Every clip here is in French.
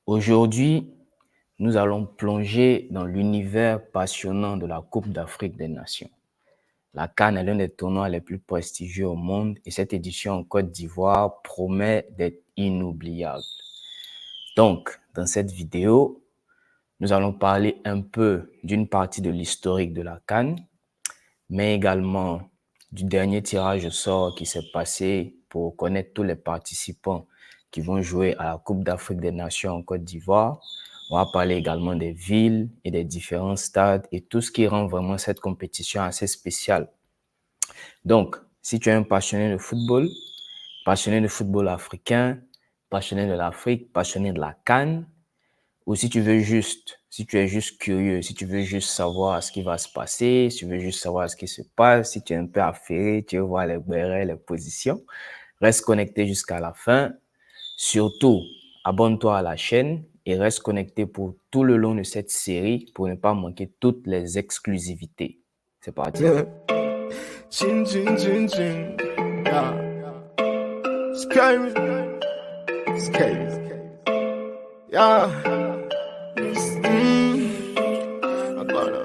Aujourd'hui, nous allons plonger dans l'univers passionnant de la Coupe d'Afrique des Nations. La CAN est l'un des tournois les plus prestigieux au monde et cette édition en Côte d'Ivoire promet d'être inoubliable. Donc, dans cette vidéo, nous allons parler un peu d'une partie de l'historique de la CAN, mais également du dernier tirage au sort qui s'est passé pour connaître tous les participants qui vont jouer à la Coupe d'Afrique des Nations en Côte d'Ivoire. On va parler également des villes et des différents stades et tout ce qui rend vraiment cette compétition assez spéciale. Donc, si tu es un passionné de football africain, passionné de l'Afrique, passionné de la CAN, ou si tu es juste curieux, si tu veux juste savoir ce qui va se passer, si tu veux juste savoir ce qui se passe, si tu es un peu affairé, tu veux voir les bérets, les positions, reste connecté jusqu'à la fin. Surtout, abonne-toi à la chaîne et reste connecté pour tout le long de cette série pour ne pas manquer toutes les exclusivités. C'est parti. Chin, chin, chin, chin. Yeah. Scary. Scary. Yeah. I'm gonna.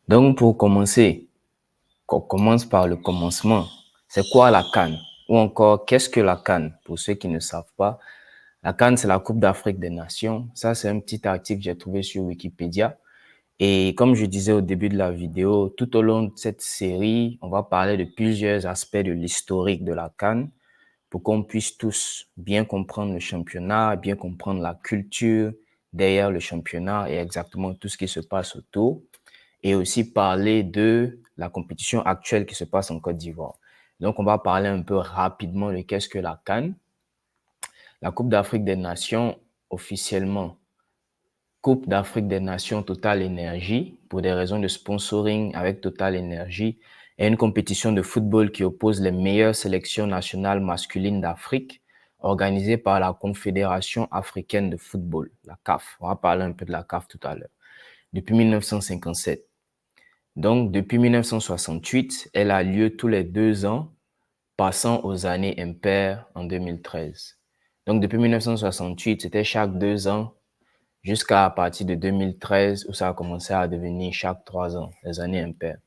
Donc, pour commencer, qu'on commence par le commencement. C'est quoi la CAN? Ou encore, qu'est-ce que la CAN? Pour ceux qui ne savent pas, la CAN, c'est la Coupe d'Afrique des Nations. Ça, c'est un petit article que j'ai trouvé sur Wikipédia. Et comme je disais au début de la vidéo, tout au long de cette série, on va parler de plusieurs aspects de l'historique de la CAN pour qu'on puisse tous bien comprendre le championnat, bien comprendre la culture derrière le championnat et exactement tout ce qui se passe autour. Et aussi parler de la compétition actuelle qui se passe en Côte d'Ivoire. Donc, on va parler un peu rapidement de qu'est-ce que la CAN. La Coupe d'Afrique des Nations, officiellement, Coupe d'Afrique des Nations Total Energy, pour des raisons de sponsoring avec Total Energy, est une compétition de football qui oppose les meilleures sélections nationales masculines d'Afrique, organisée par la Confédération africaine de football, la CAF. On va parler un peu de la CAF tout à l'heure. Depuis 1957. Donc, depuis 1968, elle a lieu tous les 2 ans, passant aux années impaires en 2013. Donc, depuis 1968, c'était chaque 2 ans, jusqu'à partir de 2013, où ça a commencé à devenir chaque 3 ans, les années impaires.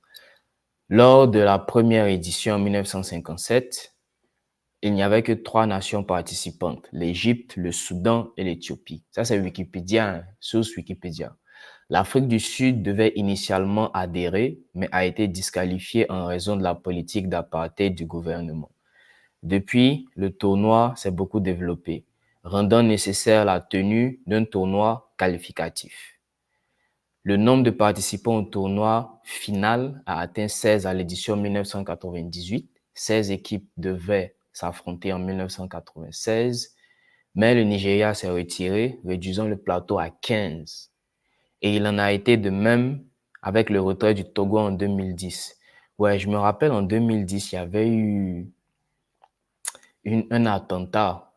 Lors de la première édition en 1957, il n'y avait que 3 nations participantes, l'Égypte, le Soudan et l'Éthiopie. Ça, c'est Wikipédia, source Wikipédia. L'Afrique du Sud devait initialement adhérer, mais a été disqualifiée en raison de la politique d'apartheid du gouvernement. Depuis, le tournoi s'est beaucoup développé, rendant nécessaire la tenue d'un tournoi qualificatif. Le nombre de participants au tournoi final a atteint 16 à l'édition 1998. 16 équipes devaient s'affronter en 1996, mais le Nigeria s'est retiré, réduisant le plateau à 15. Et il en a été de même avec le retrait du Togo en 2010. Ouais, je me rappelle en 2010, il y avait eu un attentat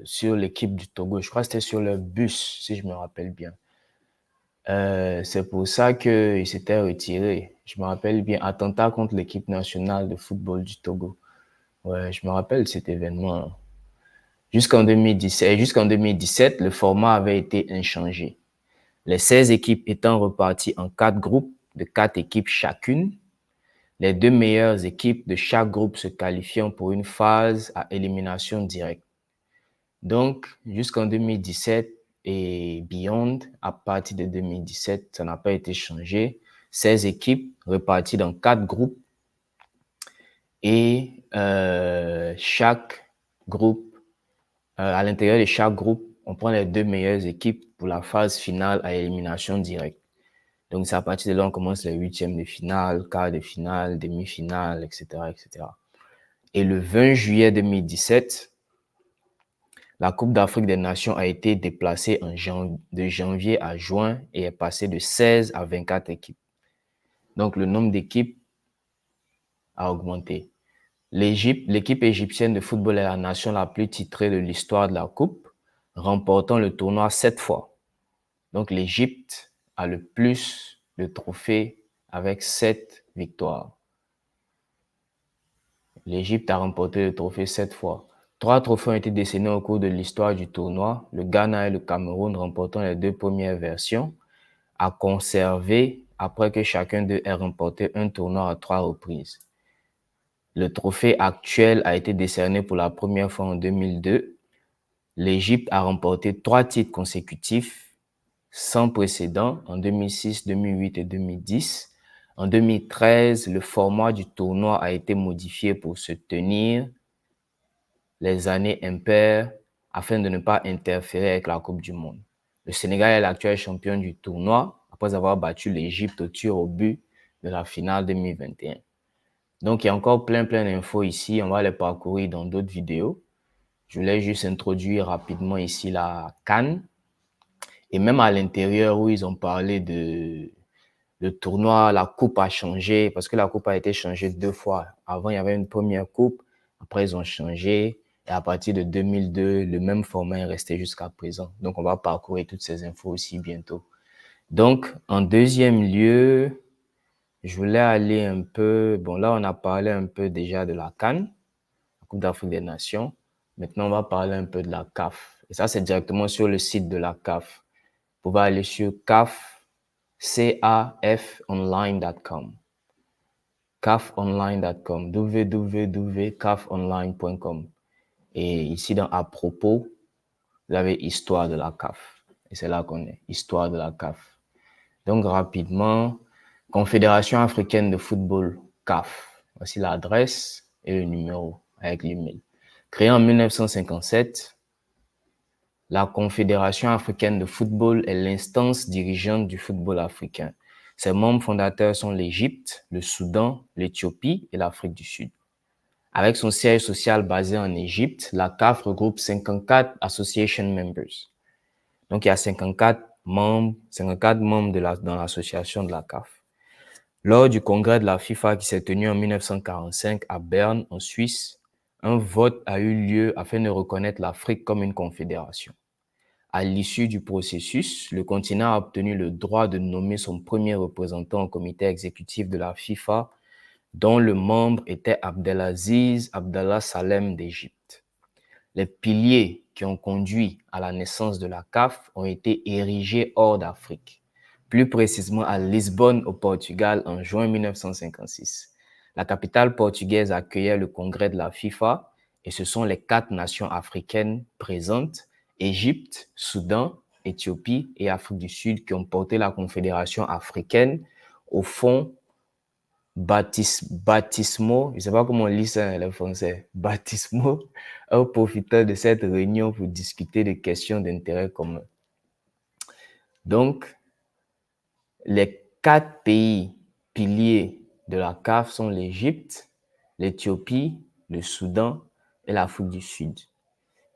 sur l'équipe du Togo. Je crois que c'était sur le bus, si je me rappelle bien. C'est pour ça qu'il s'était retiré. Je me rappelle bien, attentat contre l'équipe nationale de football du Togo. Ouais, je me rappelle cet événement. Jusqu'en 2017, le format avait été inchangé. Les 16 équipes étant reparties en 4 groupes de 4 équipes chacune, les 2 meilleures équipes de chaque groupe se qualifiant pour une phase à élimination directe. Donc, jusqu'en 2017 et beyond, à partir de 2017, ça n'a pas été changé. 16 équipes reparties dans 4 groupes et chaque groupe, à l'intérieur de chaque groupe, on prend les 2 meilleures équipes pour la phase finale à élimination directe. Donc, c'est à partir de là qu'on commence les huitièmes de finale, quarts de finale, demi-finale, etc., etc. Et le 20 juillet 2017, la Coupe d'Afrique des Nations a été déplacée de janvier à juin et est passée de 16 à 24 équipes. Donc, le nombre d'équipes a augmenté. L'équipe égyptienne de football est la nation la plus titrée de l'histoire de la Coupe, remportant le tournoi 7 fois. Donc, l'Égypte a le plus de trophées avec 7 victoires. L'Égypte a remporté le trophée 7 fois. 3 trophées ont été décernés au cours de l'histoire du tournoi. Le Ghana et le Cameroun, remportant les 2 premières versions, a conservé après que chacun d'eux ait remporté un tournoi à 3 reprises. Le trophée actuel a été décerné pour la première fois en 2002. L'Égypte a remporté 3 titres consécutifs sans précédent en 2006, 2008 et 2010. En 2013, le format du tournoi a été modifié pour se tenir les années impaires afin de ne pas interférer avec la Coupe du Monde. Le Sénégal est l'actuel champion du tournoi après avoir battu l'Égypte au tir au but de la finale 2021. Donc, il y a encore plein d'infos ici. On va les parcourir dans d'autres vidéos. Je voulais juste introduire rapidement ici la CAN. Et même à l'intérieur où ils ont parlé de le tournoi, la coupe a changé parce que la coupe a été changée 2 fois. Avant, il y avait une première coupe. Après, ils ont changé. Et à partir de 2002, le même format est resté jusqu'à présent. Donc, on va parcourir toutes ces infos aussi bientôt. Donc, en deuxième lieu, je voulais aller un peu... Bon, là, on a parlé un peu déjà de la CAN, la Coupe d'Afrique des Nations. Maintenant, on va parler un peu de la CAF. Et ça, c'est directement sur le site de la CAF. Vous pouvez aller sur cafonline.com. cafonline.com. www.cafonline.com. Et ici, dans à propos, vous avez histoire de la CAF. Et c'est là qu'on est, histoire de la CAF. Donc, rapidement, Confédération africaine de football, CAF. Voici l'adresse et le numéro avec l'email. Créée en 1957, la Confédération africaine de football est l'instance dirigeante du football africain. Ses membres fondateurs sont l'Égypte, le Soudan, l'Éthiopie et l'Afrique du Sud. Avec son siège social basé en Égypte, la CAF regroupe 54 association members. Donc, il y a 54 membres dans l'association de la CAF. Lors du congrès de la FIFA qui s'est tenu en 1945 à Berne, en Suisse, un vote a eu lieu afin de reconnaître l'Afrique comme une confédération. À l'issue du processus, le continent a obtenu le droit de nommer son premier représentant au comité exécutif de la FIFA, dont le membre était Abdelaziz Abdallah Salem d'Égypte. Les piliers qui ont conduit à la naissance de la CAF ont été érigés hors d'Afrique, plus précisément à Lisbonne au Portugal en juin 1956. La capitale portugaise accueillait le congrès de la FIFA et ce sont les 4 nations africaines présentes, Égypte, Soudan, Éthiopie et Afrique du Sud, qui ont porté la Confédération africaine au fond baptismaux, je ne sais pas comment on lit ça en français, baptismaux, en profitant de cette réunion pour discuter des questions d'intérêt commun. Donc, les 4 pays piliers de la CAF sont l'Égypte, l'Éthiopie, le Soudan et l'Afrique du Sud,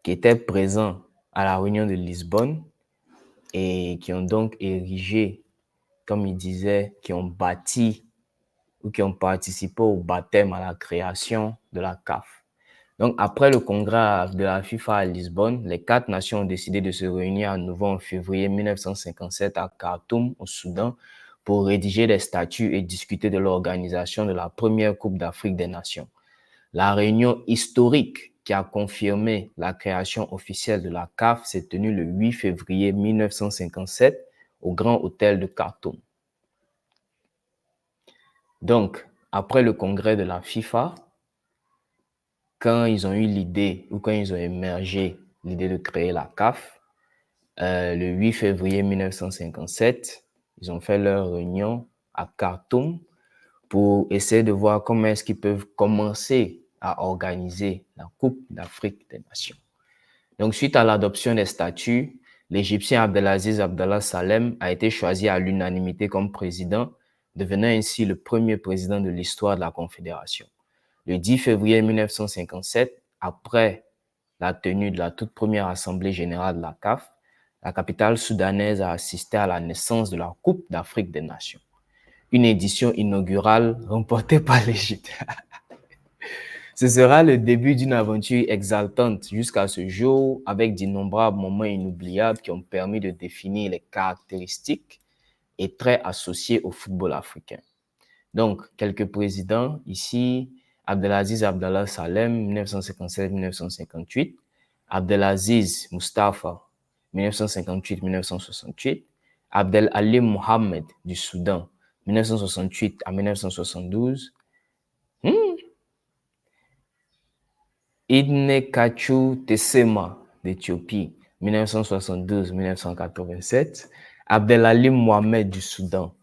qui étaient présents à la réunion de Lisbonne et qui ont donc érigé, comme il disait, qui ont bâti ou qui ont participé au baptême à la création de la CAF. Donc, après le congrès de la FIFA à Lisbonne, les 4 nations ont décidé de se réunir à nouveau en février 1957 à Khartoum, au Soudan, pour rédiger des statuts et discuter de l'organisation de la première Coupe d'Afrique des Nations. La réunion historique qui a confirmé la création officielle de la CAF s'est tenue le 8 février 1957 au Grand Hôtel de Khartoum. Donc, après le congrès de la FIFA, quand ils ont eu l'idée ou quand ils ont émergé l'idée de créer la CAF, le 8 février 1957, ils ont fait leur réunion à Khartoum pour essayer de voir comment est-ce qu'ils peuvent commencer à organiser la Coupe d'Afrique des Nations. Donc, suite à l'adoption des statuts, l'Égyptien Abdelaziz Abdallah Salem a été choisi à l'unanimité comme président, devenant ainsi le premier président de l'histoire de la Confédération. Le 10 février 1957, après la tenue de la toute première assemblée générale de la CAF, la capitale soudanaise a assisté à la naissance de la Coupe d'Afrique des Nations. Une édition inaugurale remportée par l'Égypte. Ce sera le début d'une aventure exaltante jusqu'à ce jour, avec d'innombrables moments inoubliables qui ont permis de définir les caractéristiques et traits associés au football africain. Donc, quelques présidents ici, Abdelaziz Abdallah Salem, 1957-1958, Abdelaziz Mustafa, 1958-1968, Abdel Halim Mohamed du Soudan, 1968 à 1972, Idne Kachu Tessema d'Éthiopie, 1972-1987, Abdelalim Mohamed du Soudan,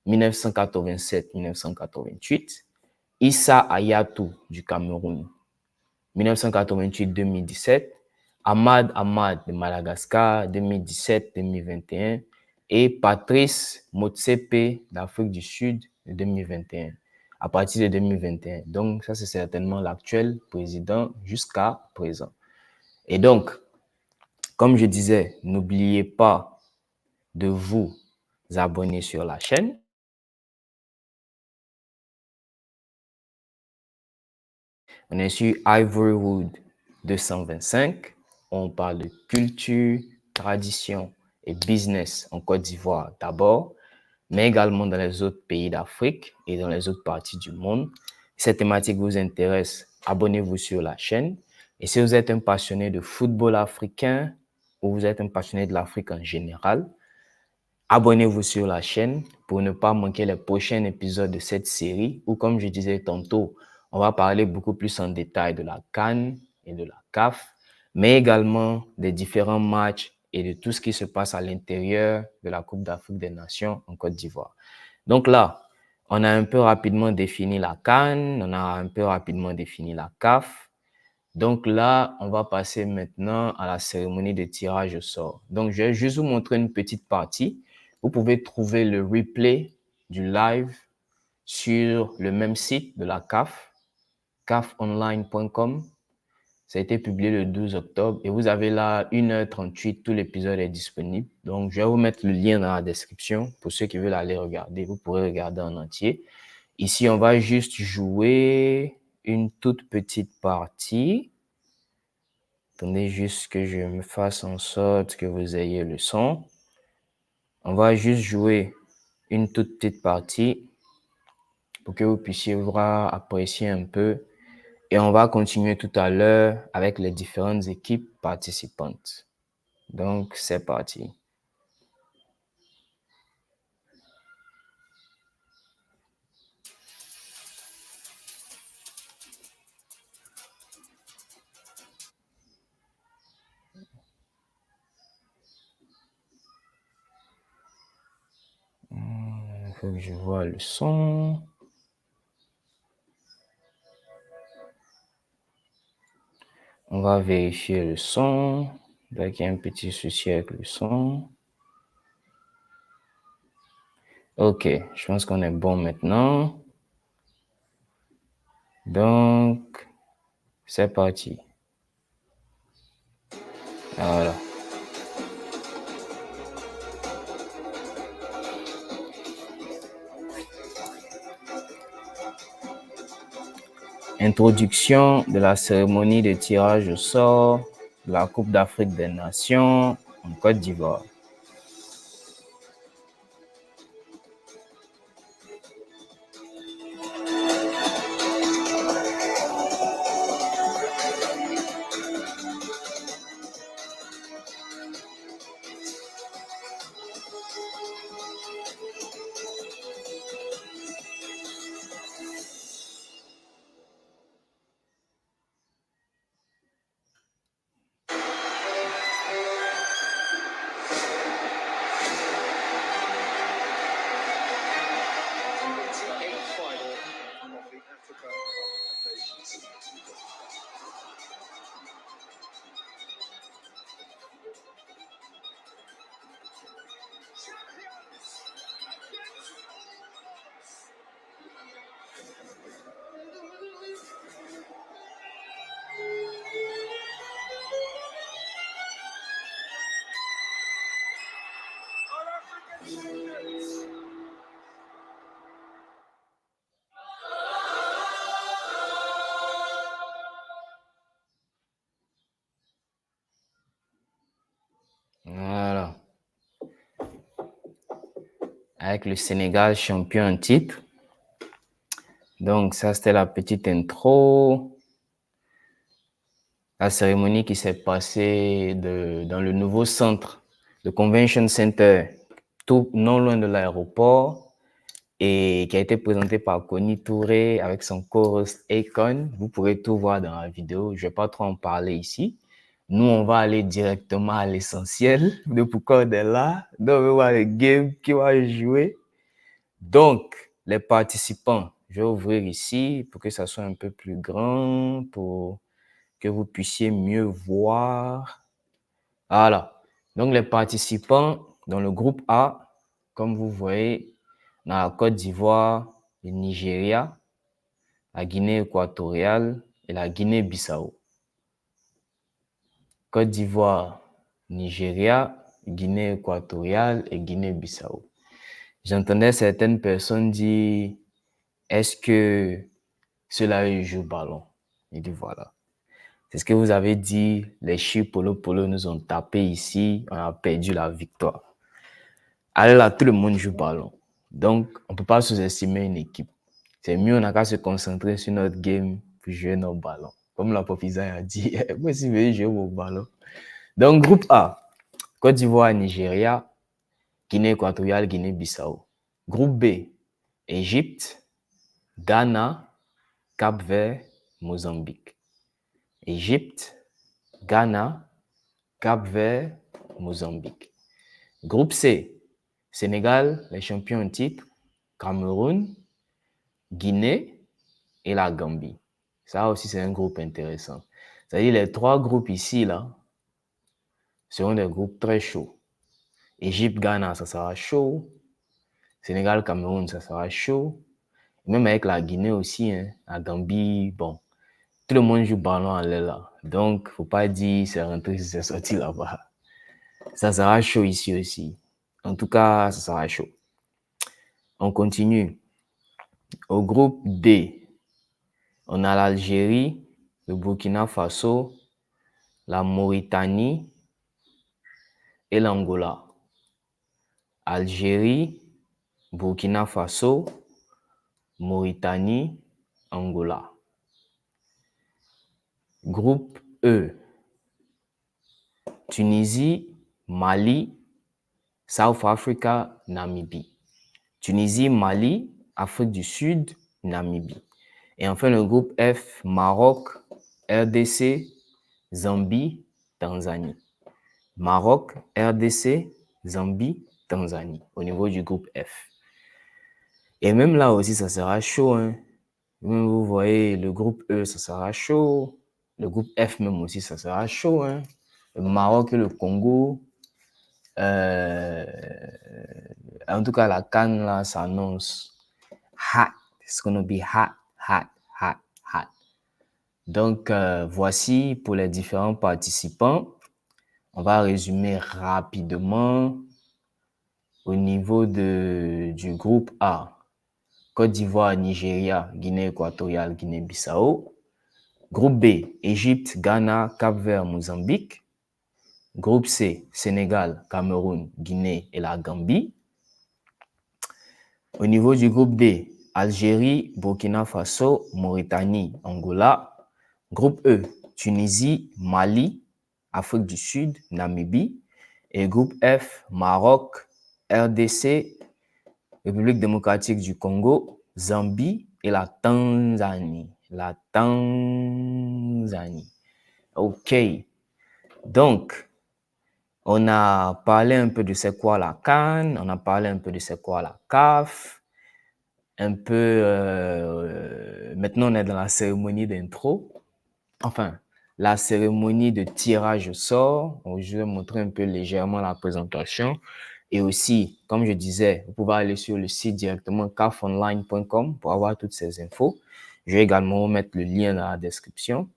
1987-1988, Issa Hayatou du Cameroun, 1988-2017, Ahmad Ahmad de Madagascar, 2017-2021, et Patrice Motsepe d'Afrique du Sud, de 2021, à partir de 2021. Donc, ça, c'est certainement l'actuel président jusqu'à présent. Et donc, comme je disais, n'oubliez pas de vous abonner sur la chaîne. On est sur Ivorywood 225. On parle de culture, tradition et business en Côte d'Ivoire d'abord, mais également dans les autres pays d'Afrique et dans les autres parties du monde. Si cette thématique vous intéresse, abonnez-vous sur la chaîne. Et si vous êtes un passionné de football africain ou vous êtes un passionné de l'Afrique en général, abonnez-vous sur la chaîne pour ne pas manquer les prochains épisodes de cette série où, comme je disais tantôt, on va parler beaucoup plus en détail de la CAN et de la CAF, mais également des différents matchs et de tout ce qui se passe à l'intérieur de la Coupe d'Afrique des Nations en Côte d'Ivoire. Donc là, on a un peu rapidement défini la CAN, on a un peu rapidement défini la CAF. Donc là, on va passer maintenant à la cérémonie de tirage au sort. Donc, je vais juste vous montrer une petite partie. Vous pouvez trouver le replay du live sur le même site de la CAF, cafonline.com. Ça a été publié le 12 octobre et vous avez là 1h38, tout l'épisode est disponible. Donc, je vais vous mettre le lien dans la description pour ceux qui veulent aller regarder. Vous pourrez regarder en entier. Ici, on va juste jouer une toute petite partie. Attendez juste que je me fasse en sorte que vous ayez le son. On va juste jouer une toute petite partie pour que vous puissiez voir, apprécier un peu. Et on va continuer tout à l'heure avec les différentes équipes participantes. Donc, c'est parti. Il faut que je vois le son. On va vérifier le son. Donc, il y a un petit souci avec le son. Ok, je pense qu'on est bon maintenant. Donc, c'est parti. Voilà. Introduction de la cérémonie de tirage au sort de la Coupe d'Afrique des Nations en Côte d'Ivoire. avec le Sénégal champion en titre. Donc, ça, c'était la petite intro. La cérémonie qui s'est passée dans le nouveau centre, le Convention Center, tout non loin de l'aéroport, et qui a été présentée par Connie Touré avec son co-host Akon. Vous pourrez tout voir dans la vidéo. Je ne vais pas trop en parler ici. Nous, on va aller directement à l'essentiel de pourquoi on est là. Donc, on va voir le game qui va jouer. Donc, les participants, je vais ouvrir ici pour que ça soit un peu plus grand, pour que vous puissiez mieux voir. Voilà. Donc, les participants dans le groupe A, comme vous voyez, on a la Côte d'Ivoire, le Nigeria, la Guinée équatoriale et la Guinée-Bissau. Côte d'Ivoire, Nigeria, Guinée équatoriale et Guinée-Bissau. J'entendais certaines personnes dire, est-ce que ceux-là jouent au ballon? Il dit voilà. C'est ce que vous avez dit, les Chi Polo nous ont tapé ici, on a perdu la victoire. Allez là, tout le monde joue au ballon. Donc, on ne peut pas sous-estimer une équipe. C'est mieux, on n'a qu'à se concentrer sur notre game pour jouer nos ballons. Comme la Popisa a dit, moi aussi, je veux jouer au ballon. Donc, groupe A, Côte d'Ivoire, Nigeria, Guinée équatoriale, Guinée-Bissau. Groupe B, Égypte, Ghana, Cap-Vert, Mozambique. Égypte, Ghana, Cap-Vert, Mozambique. Groupe C, Sénégal, les champions en titre, Cameroun, Guinée et la Gambie. Ça aussi, c'est un groupe intéressant. C'est-à-dire les trois groupes ici, là, seront des groupes très chauds. Égypte, Ghana, ça sera chaud. Sénégal, Cameroun, ça sera chaud. Même avec la Guinée aussi, hein, la Gambie, bon, tout le monde joue ballon à l'aile là. Donc, faut pas dire c'est rentré, c'est sorti là-bas. Ça sera chaud ici aussi. En tout cas, ça sera chaud. On continue. Au groupe D, on a l'Algérie, le Burkina Faso, la Mauritanie et l'Angola. Algérie, Burkina Faso, Mauritanie, Angola. Groupe E, Tunisie, Mali, South Africa, Namibie. Tunisie, Mali, Afrique du Sud, Namibie. Et enfin le groupe F, Maroc, RDC, Zambie, Tanzanie. Maroc, RDC, Zambie, Tanzanie, au niveau du groupe F. Et même là aussi, ça sera chaud. Hein. Même vous voyez, le groupe E, ça sera chaud. Le groupe F même aussi, ça sera chaud. Hein. Le Maroc et le Congo. En tout cas, la CAN là s'annonce hot. It's gonna be hot, hot, hot, hot. Donc, voici pour les différents participants. On va résumer rapidement au niveau du groupe A. Côte d'Ivoire, Nigeria, Guinée équatoriale, Guinée-Bissau. Groupe B, Égypte, Ghana, Cap-Vert, Mozambique. Groupe C, Sénégal, Cameroun, Guinée et la Gambie. Au niveau du groupe D, Algérie, Burkina Faso, Mauritanie, Angola. Groupe E, Tunisie, Mali, Afrique du Sud, Namibie. Et groupe F, Maroc, RDC, République démocratique du Congo, Zambie et la Tanzanie. La Tanzanie. OK. Donc, on a parlé un peu de c'est quoi la CAN, on a parlé un peu de c'est quoi la CAF, un peu... maintenant, on est dans la cérémonie d'intro. Enfin, la cérémonie de tirage au sort. Je vais montrer un peu légèrement la présentation. Et aussi, comme je disais, vous pouvez aller sur le site directement cafonline.com pour avoir toutes ces infos. Je vais également mettre le lien dans la description.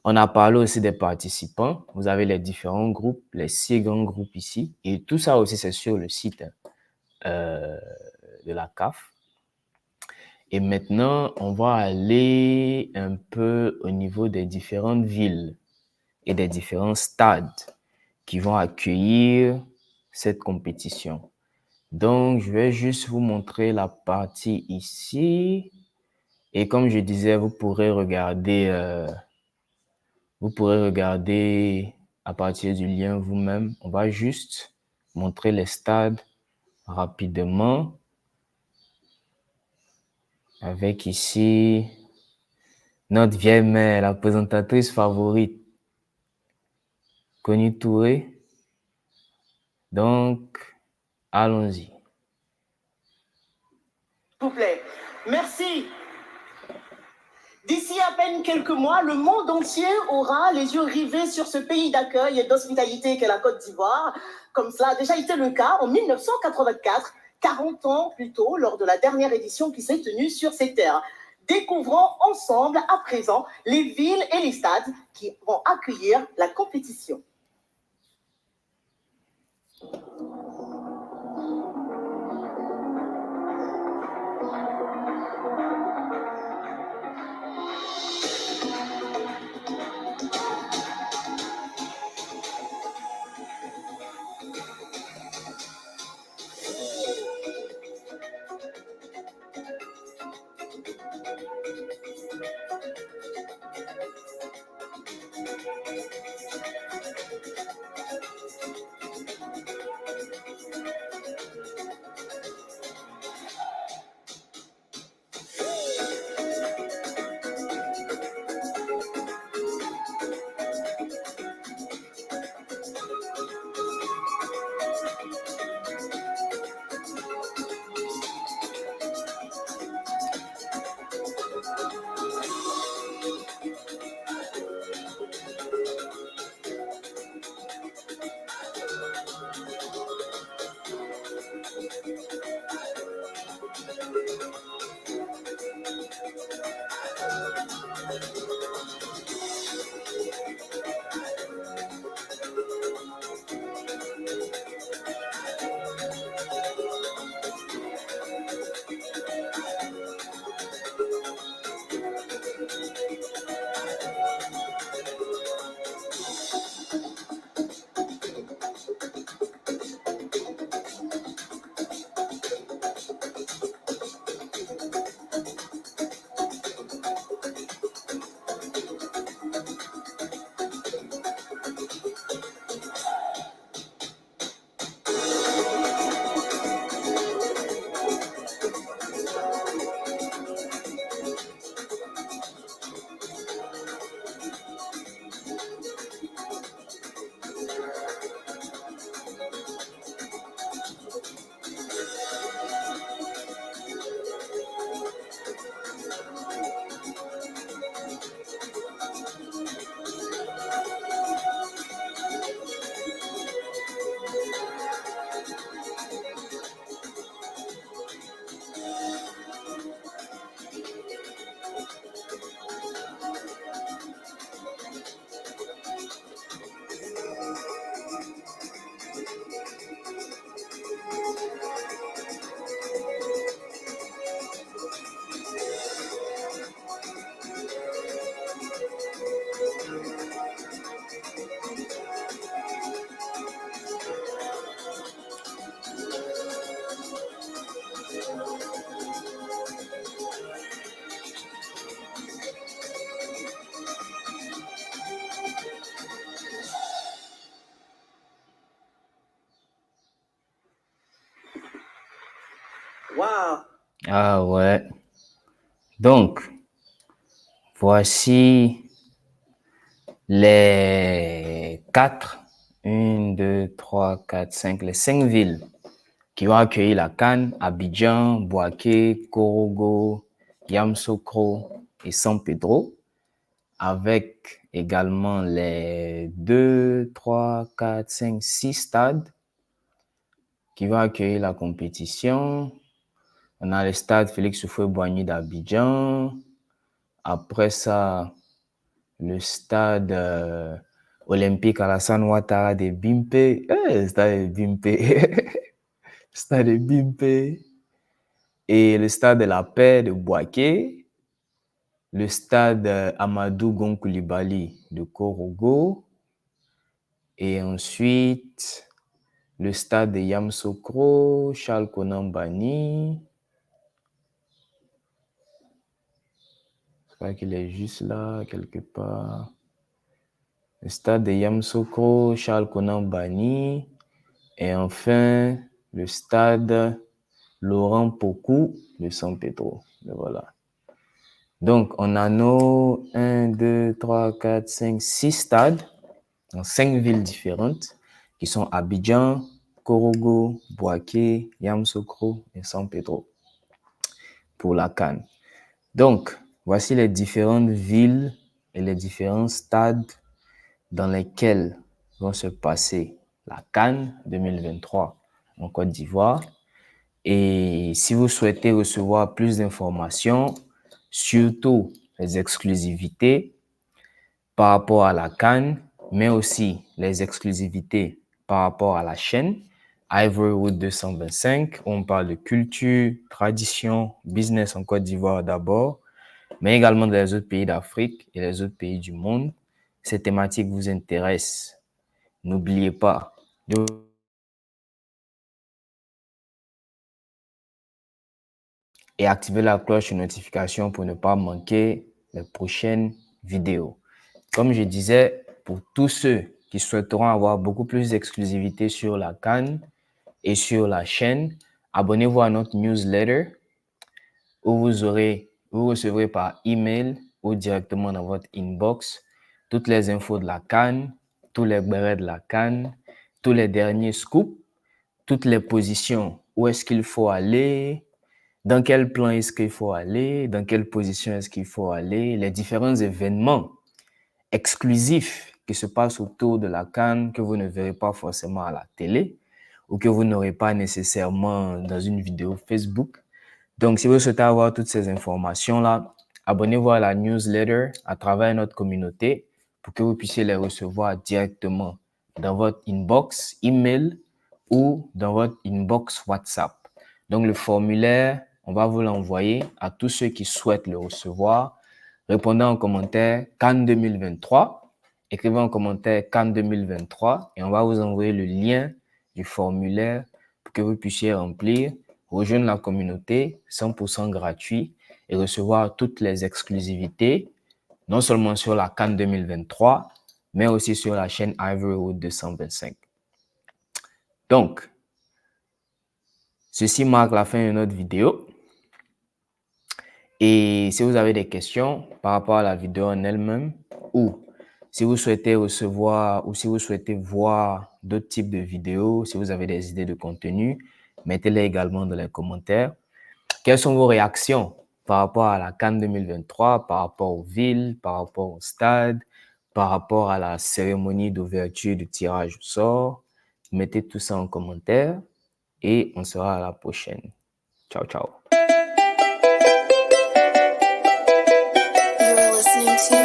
On a parlé aussi des participants. Vous avez les différents groupes, les 6 grands groupes ici. Et tout ça aussi, c'est sur le site de la CAF. Et maintenant, on va aller un peu au niveau des différentes villes et des différents stades qui vont accueillir cette compétition. Donc, je vais juste vous montrer la partie ici. Et comme je disais, vous pourrez regarder à partir du lien vous-même. On va juste montrer les stades rapidement. Avec ici notre vieille mère, la présentatrice favorite, Connie Touré. Donc, allons-y. S'il vous plaît. Merci. D'ici à peine quelques mois, le monde entier aura les yeux rivés sur ce pays d'accueil et d'hospitalité qu'est la Côte d'Ivoire, comme cela a déjà été le cas en 1984, 40 ans plus tôt, lors de la dernière édition qui s'est tenue sur ces terres. Découvrons ensemble à présent les villes et les stades qui vont accueillir la compétition. Wow. Ah ouais. Donc, voici les 5 villes qui ont accueilli la CAN: Abidjan, Bouaké, Korogo, Yamoussoukro et San Pedro, avec également les 6 stades qui vont accueillir la compétition. On a le stade Félix Houphouët-Boigny d'Abidjan. Après ça, le stade olympique Alassane Ouattara de Bimpe. Le stade de Bimpe. Stade de Bimpe. Et le stade de la Paix de Bouaké. Le stade Amadou Gon Coulibaly de Korogo. Et ensuite, le stade de Yamoussoukro, Charles Konan Banny. Je crois qu'il est juste là, quelque part. Le stade de Yamoussoukro, Charles Konan Banny. Et enfin, le stade Laurent Pokou de San Pedro. Et voilà. Donc, on a nos 1, 2, 3, 4, 5, 6 stades dans 5 villes différentes qui sont Abidjan, Korogo, Bouaké, Yamoussoukro et San Pedro pour la CAN. Donc, voici les différentes villes et les différents stades dans lesquels vont se passer la CAN 2023 en Côte d'Ivoire. Et si vous souhaitez recevoir plus d'informations, surtout les exclusivités par rapport à la CAN, mais aussi les exclusivités par rapport à la chaîne Ivorywood 225, où on parle de culture, tradition, business en Côte d'Ivoire d'abord, mais également dans les autres pays d'Afrique et les autres pays du monde. Ces thématiques vous intéressent. N'oubliez pas de et activer la cloche de notification pour ne pas manquer les prochaines vidéos. Comme je disais, pour tous ceux qui souhaiteront avoir beaucoup plus d'exclusivité sur la CAN et sur la chaîne, abonnez-vous à notre newsletter où vous recevrez par email ou directement dans votre inbox toutes les infos de la CAN, tous les bérets de la CAN, tous les derniers scoops, toutes les positions, où est-ce qu'il faut aller, dans quel plan est-ce qu'il faut aller, dans quelle position est-ce qu'il faut aller, les différents événements exclusifs qui se passent autour de la CAN que vous ne verrez pas forcément à la télé ou que vous n'aurez pas nécessairement dans une vidéo Facebook. Donc, si vous souhaitez avoir toutes ces informations-là, abonnez-vous à la newsletter à travers notre communauté pour que vous puissiez les recevoir directement dans votre inbox email ou dans votre inbox WhatsApp. Donc, le formulaire, on va vous l'envoyer à tous ceux qui souhaitent le recevoir. Répondez en commentaire CAN 2023. Écrivez en commentaire CAN 2023 et on va vous envoyer le lien du formulaire pour que vous puissiez remplir, rejoindre la communauté 100% gratuit et recevoir toutes les exclusivités, non seulement sur la CAN 2023, mais aussi sur la chaîne Ivorywood 225. Donc, ceci marque la fin de notre vidéo. Et si vous avez des questions par rapport à la vidéo en elle-même ou si vous souhaitez recevoir ou si vous souhaitez voir d'autres types de vidéos, si vous avez des idées de contenu, mettez-les également dans les commentaires. Quelles sont vos réactions par rapport à la CAN 2023, par rapport aux villes, par rapport au stade, par rapport à la cérémonie d'ouverture du tirage au sort? Mettez tout ça en commentaire et on se verra à la prochaine. Ciao, ciao. You're listening to